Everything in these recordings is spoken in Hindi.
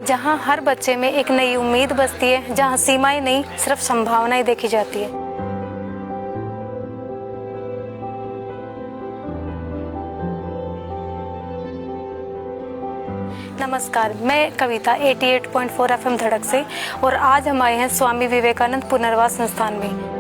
जहां हर बच्चे में एक नई उम्मीद बसती है, जहां सीमाएं नहीं सिर्फ संभावनाएं देखी जाती है। नमस्कार, मैं कविता 88.4 FM धड़क से, और आज हम आए हैं स्वामी विवेकानंद पुनर्वास संस्थान में।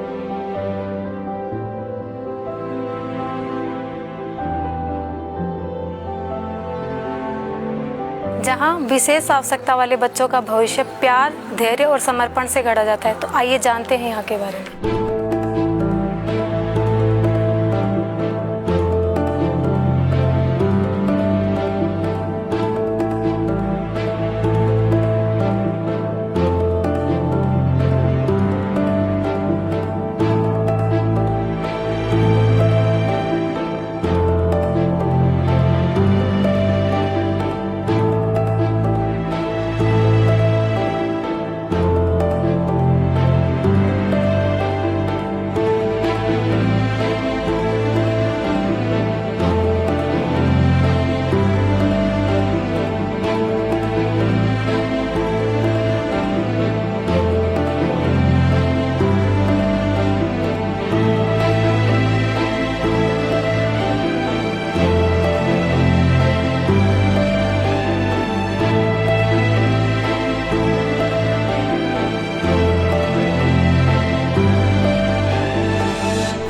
जहां विशेष आवश्यकता वाले बच्चों का भविष्य प्यार, धैर्य और समर्पण से गढ़ा जाता है। तो आइए जानते हैं यहाँ के बारे में।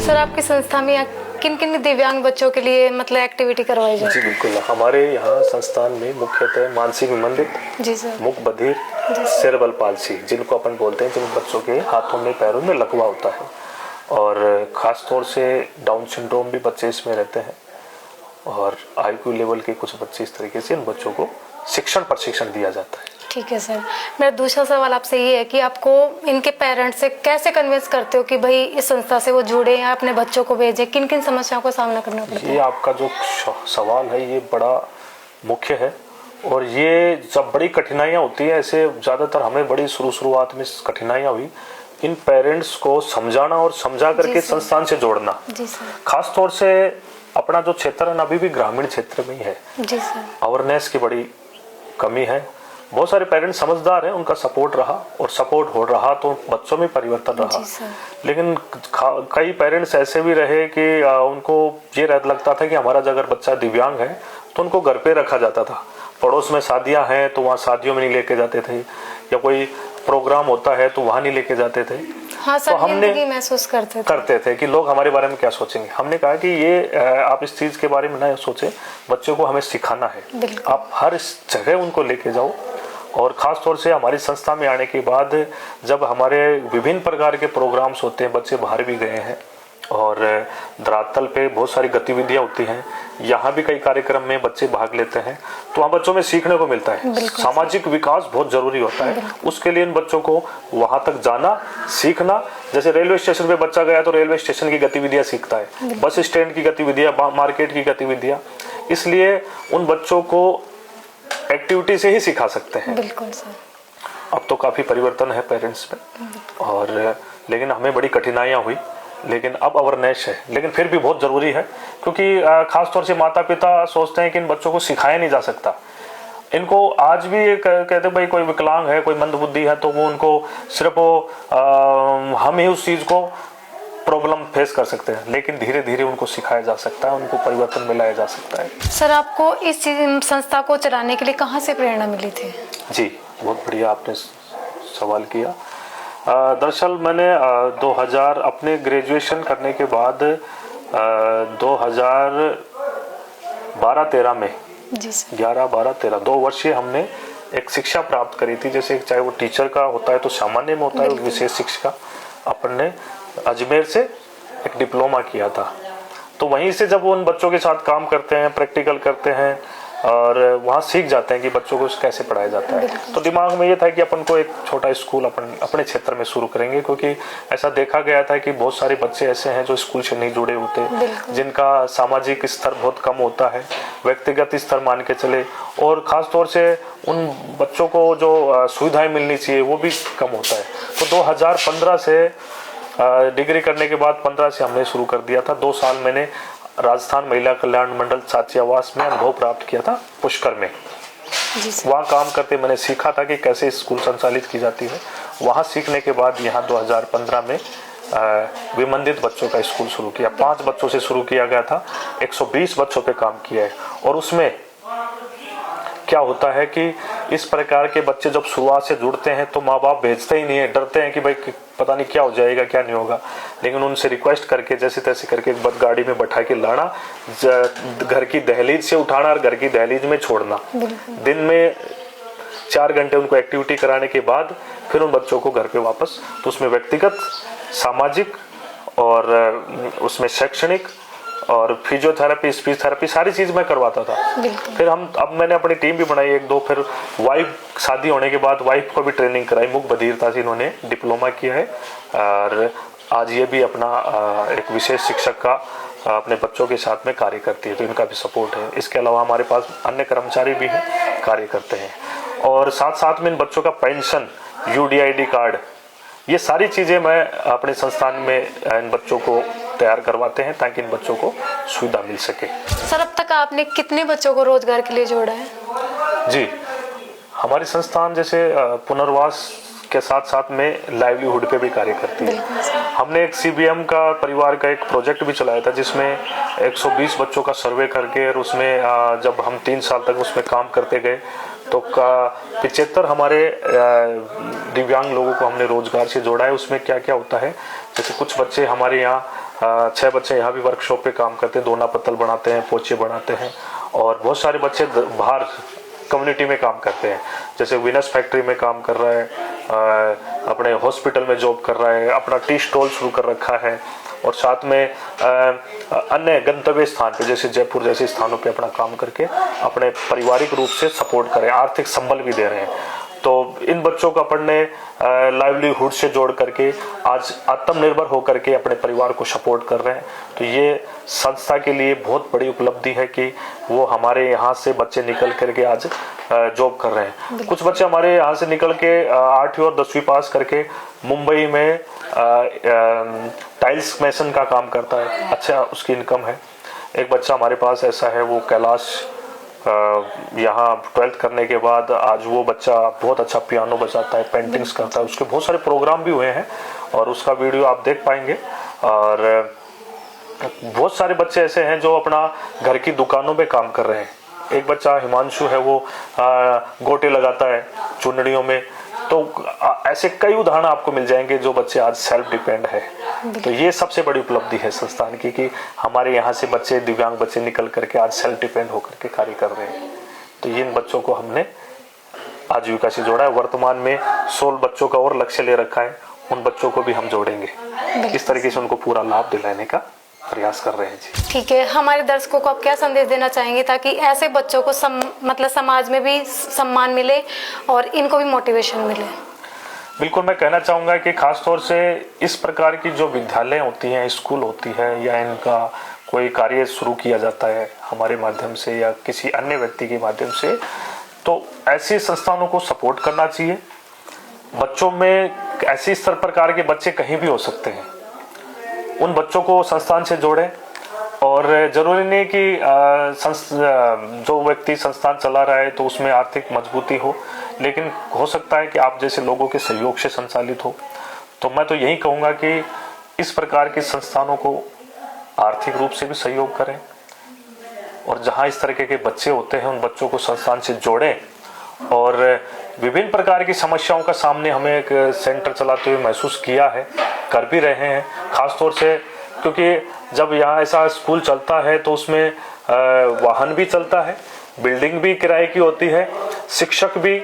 सर, आपकी संस्था में किन किन दिव्यांग बच्चों के लिए मतलब एक्टिविटी करवाई जाती है? जी बिल्कुल, हमारे यहाँ संस्थान में मुख्यतः मानसिक विमंडित, जी सर, मुख बधिर, सेरेब्रल पाल्सी जिनको अपन बोलते हैं, जिन बच्चों के हाथों में पैरों में लकवा होता है, और खास तौर से डाउन सिंड्रोम भी बच्चे इसमें रहते हैं, और IQ लेवल के कुछ बच्चे, इस तरीके से इन बच्चों को प्रशिक्षण दिया जाता है। ठीक है सर। मेरा दूसरा सवाल आपसे ये है कि आपको इनके पेरेंट्स से कैसे कन्विंस करते हो कि भाई इस संस्था से वो जुड़े या अपने बच्चों को भेजें? किन किन समस्याओं का सामना करना पड़ता है? ये आपका जो सवाल है ये बड़ा मुख्य है, और ये जब बड़ी कठिनाइयाँ होती है, ऐसे ज़्यादातर हमें बड़ी शुरुआत में कठिनाइयाँ हुई इन पेरेंट्स को समझाना और समझा करके संस्थान से जोड़ना। जी सर। खास तौर से अपना जो क्षेत्र है अभी भी ग्रामीण क्षेत्र में ही है। जी सर। अवेयरनेस की बड़ी कमी है। बहुत सारे पेरेंट्स समझदार हैं, उनका सपोर्ट रहा और सपोर्ट हो रहा तो बच्चों में परिवर्तन रहा, लेकिन कई पेरेंट्स ऐसे भी रहे कि उनको ये लगता था कि हमारा अगर बच्चा दिव्यांग है तो उनको घर पे रखा जाता था। पड़ोस में शादियां हैं तो वहाँ शादियों में नहीं लेके जाते थे, या कोई प्रोग्राम होता है तो वहाँ नहीं लेके जाते थे। हाँ सर, तो हमने महसूस करते थे कि लोग हमारे बारे में क्या सोचेंगे। हमने कहा कि ये आप इस चीज के बारे में ना सोचे, बच्चों को हमें सिखाना है। आप हर जगह उनको लेके जाओ, और ख़ास तौर से हमारी संस्था में आने के बाद जब हमारे विभिन्न प्रकार के प्रोग्राम्स होते हैं, बच्चे बाहर भी गए हैं और धरातल पे बहुत सारी गतिविधियां होती हैं, यहाँ भी कई कार्यक्रम में बच्चे भाग लेते हैं, तो वहाँ बच्चों में सीखने को मिलता है। सामाजिक विकास बहुत जरूरी होता है, उसके लिए इन बच्चों को वहाँ तक जाना, सीखना। जैसे रेलवे स्टेशन पे बच्चा गया तो रेलवे स्टेशन की गतिविधियां सीखता है, बस स्टैंड की गतिविधियां, मार्केट की गतिविधियां, इसलिए उन बच्चों को एक्टिविटी से ही सिखा सकते हैं। बिल्कुल सर। अब तो काफी परिवर्तन है पेरेंट्स में, और लेकिन हमें बड़ी कठिनाइयां हुई, लेकिन अब अवेयरनेस है, लेकिन फिर भी बहुत जरूरी है, क्योंकि खास तौर से माता पिता सोचते हैं कि इन बच्चों को सिखाया नहीं जा सकता। इनको आज भी कहते भाई कोई विकलांग है, कोई मंदबुद्धि है, तो वो उनको सिर्फ हम ही उस चीज को प्रॉब्लम फेस कर सकते हैं, लेकिन धीरे धीरे उनको सिखाया जा सकता है, उनको परिवर्तन में लाया जा सकता है। सर, आपको इस संस्था को चलाने के लिए कहाँ से प्रेरणा मिली थी? जी, बहुत बढ़िया आपने सवाल किया। दरअसल मैंने 2000 अपने ग्रेजुएशन करने के बाद 2012-13 में, जी सर, 11-12-13 2 वर्षीय हमने एक शिक्षा प्राप्त करी थी। जैसे चाहे वो टीचर का होता है तो सामान्य में होता है, विशेष शिक्षा अपन ने अजमेर से एक डिप्लोमा किया था। तो वहीं से जब वो उन बच्चों के साथ काम करते हैं, प्रैक्टिकल करते हैं, और वहाँ सीख जाते हैं कि बच्चों को कैसे पढ़ाया जाता है, तो दिमाग में ये था कि अपन को एक छोटा स्कूल अपने क्षेत्र में शुरू करेंगे, क्योंकि ऐसा देखा गया था कि बहुत सारे बच्चे ऐसे हैं जो स्कूल से नहीं जुड़े होते, जिनका सामाजिक स्तर बहुत कम होता है, व्यक्तिगत स्तर मान के चले, और ख़ास तौर से उन बच्चों को जो सुविधाएं मिलनी चाहिए वो भी कम होता है। तो 2015 से डिग्री करने के बाद 15 से हमने शुरू कर दिया था। 2 साल मैंने राजस्थान महिला कल्याण मंडल छात्रावास में अनुभव प्राप्त किया था पुष्कर में। वहाँ काम करते मैंने सीखा था कि कैसे स्कूल संचालित की जाती है। वहाँ सीखने के बाद यहाँ 2015 में विमंदित बच्चों का स्कूल शुरू किया। 5 बच्चों से शुरू किया गया था, 120 बच्चों पे काम किया है। और उसमें क्या होता है कि इस प्रकार के बच्चे जब शुरुआत से जुड़ते हैं तो माँ बाप भेजते ही नहीं है, डरते हैं कि भाई पता नहीं क्या हो जाएगा क्या नहीं होगा। लेकिन उनसे रिक्वेस्ट करके जैसे तैसे करके एक बार गाड़ी में बैठा के लाना, घर की दहलीज से उठाना और घर की दहलीज में छोड़ना। दिन में 4 घंटे उनको एक्टिविटी कराने के बाद फिर उन बच्चों को घर पे वापस। तो उसमें व्यक्तिगत, सामाजिक और उसमें शैक्षणिक और फिजियोथेरेपी, स्पीच थेरेपी सारी चीज मैं करवाता था। फिर अब मैंने अपनी टीम भी बनाई 1-2। फिर वाइफ शादी होने के बाद वाइफ को भी ट्रेनिंग कराई। मुख बधिरता से इन्होंने डिप्लोमा किया है और आज ये भी अपना एक विशेष शिक्षक का अपने बच्चों के साथ में कार्य करती है, तो इनका भी सपोर्ट है। इसके अलावा हमारे पास अन्य कर्मचारी भी हैं, कार्य करते हैं। और साथ साथ में इन बच्चों का पेंशन, UDID कार्ड, ये सारी चीजें मैं अपने संस्थान में इन बच्चों को तैयार करवाते हैं ताकि इन बच्चों को सुविधा मिल सके। सर, अब तक आपने कितने बच्चों को रोजगार के लिए जोड़ा है? जी, हमारी संस्थान जैसे पुनर्वास के साथ साथ में लाइवलीहुड पे भी कार्य करती है। हमने एक CBM का परिवार का एक प्रोजेक्ट भी चलाया था जिसमें 120 बच्चों का सर्वे करके, और उसमें जब हम 3 साल तक उसमें काम करते गए तो 75 हमारे दिव्यांग लोगों को हमने रोजगार से जोड़ा है। उसमें क्या क्या होता है, जैसे कुछ बच्चे हमारे यहाँ 6 बच्चे यहाँ भी वर्कशॉप पे काम करते हैं, दोना पत्तल बनाते हैं, पोचे बनाते हैं। और बहुत सारे बच्चे बाहर कम्युनिटी में काम करते हैं, जैसे विनस फैक्ट्री में काम कर रहा है, अपने हॉस्पिटल में जॉब कर रहा है, अपना टी स्टॉल शुरू कर रखा है। और साथ में अन्य गंतव्य स्थान पे जैसे जयपुर जैसे स्थानों पे अपना काम करके अपने पारिवारिक रूप से सपोर्ट करें, आर्थिक संबल भी दे रहे हैं। तो इन बच्चों को अपन ने लाइवलीहुड से जोड़ करके आज आत्मनिर्भर होकर के अपने परिवार को सपोर्ट कर रहे हैं। तो ये संस्था के लिए बहुत बड़ी उपलब्धि है कि वो हमारे यहाँ से बच्चे निकल करके आज जॉब कर रहे हैं। कुछ बच्चे हमारे यहाँ से निकल के 8वीं और 10वीं पास करके मुंबई में टाइल्स मेसन का काम करता है, अच्छा उसकी इनकम है। एक बच्चा हमारे पास ऐसा है, वो कैलाश यहाँ 12th करने के बाद आज वो बच्चा बहुत अच्छा पियानो बजाता है, पेंटिंग्स करता है। उसके बहुत सारे प्रोग्राम भी हुए हैं और उसका वीडियो आप देख पाएंगे। और बहुत सारे बच्चे ऐसे हैं जो अपना घर की दुकानों में काम कर रहे हैं। एक बच्चा हिमांशु है, वो गोटे लगाता है चुनड़ियों में। तो ऐसे कई उदाहरण आपको मिल जाएंगे जो बच्चे आज सेल्फ डिपेंड है। तो ये सबसे बड़ी उपलब्धि है संस्थान की कि हमारे यहाँ से बच्चे, दिव्यांग बच्चे निकल करके आज सेल्फ डिपेंड होकर के कार्य कर रहे हैं। तो इन बच्चों को हमने आजीविका से जोड़ा है। वर्तमान में 16 बच्चों का और लक्ष्य ले रखा है, उन बच्चों को भी हम जोड़ेंगे। इस तरीके से उनको पूरा लाभ दिलाने का प्रयास कर रहे हैं। जी ठीक है, हमारे दर्शकों को आप क्या संदेश देना चाहेंगे ताकि ऐसे बच्चों को मतलब समाज में भी सम्मान मिले और इनको भी मोटिवेशन मिले? बिल्कुल, मैं कहना चाहूँगा कि खास तौर से इस प्रकार की जो विद्यालय होती हैं, स्कूल होती है, या इनका कोई कार्य शुरू किया जाता है हमारे माध्यम से या किसी अन्य व्यक्ति के माध्यम से, तो ऐसे संस्थानों को सपोर्ट करना चाहिए। बच्चों में ऐसी स्तर प्रकार के बच्चे कहीं भी हो सकते हैं, उन बच्चों को संस्थान से जोड़ें। और जरूरी नहीं कि जो व्यक्ति संस्थान चला रहा है तो उसमें आर्थिक मजबूती हो, लेकिन हो सकता है कि आप जैसे लोगों के सहयोग से संचालित हो। तो मैं तो यही कहूँगा कि इस प्रकार के संस्थानों को आर्थिक रूप से भी सहयोग करें, और जहाँ इस तरीके के बच्चे होते हैं उन बच्चों को संस्थान से जोड़ें। और विभिन्न प्रकार की समस्याओं का सामने हमें एक सेंटर चलाते हुए महसूस किया है, कर भी रहे हैं। खास तौर से क्योंकि जब यहाँ ऐसा स्कूल चलता है तो उसमें वाहन भी चलता है, बिल्डिंग भी किराए की होती है, शिक्षक भी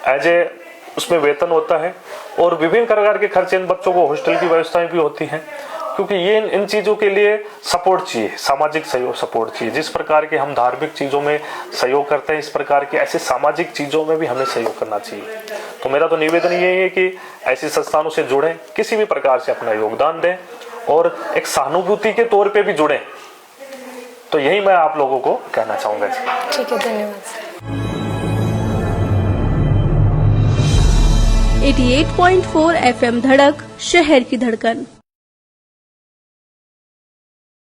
एज ए उसमें वेतन होता है, और विभिन्न प्रकार के खर्चे इन बच्चों को हॉस्टल की व्यवस्थाएं भी होती हैं। क्योंकि ये इन चीज़ों के लिए सपोर्ट चाहिए, सामाजिक सहयोग सपोर्ट चाहिए। जिस प्रकार के हम धार्मिक चीज़ों में सहयोग करते हैं, इस प्रकार के ऐसे सामाजिक चीज़ों में भी हमें सहयोग करना चाहिए। तो मेरा तो निवेदन ये है कि ऐसे संस्थानों से जुड़ें, किसी भी प्रकार से अपना योगदान दें और एक सहानुभूति के तौर पे भी जुड़ें। तो यही मैं आप लोगों को कहना चाहूँगा। ठीक है, धन्यवाद। 88.4 FM धड़क, शहर की धड़कन।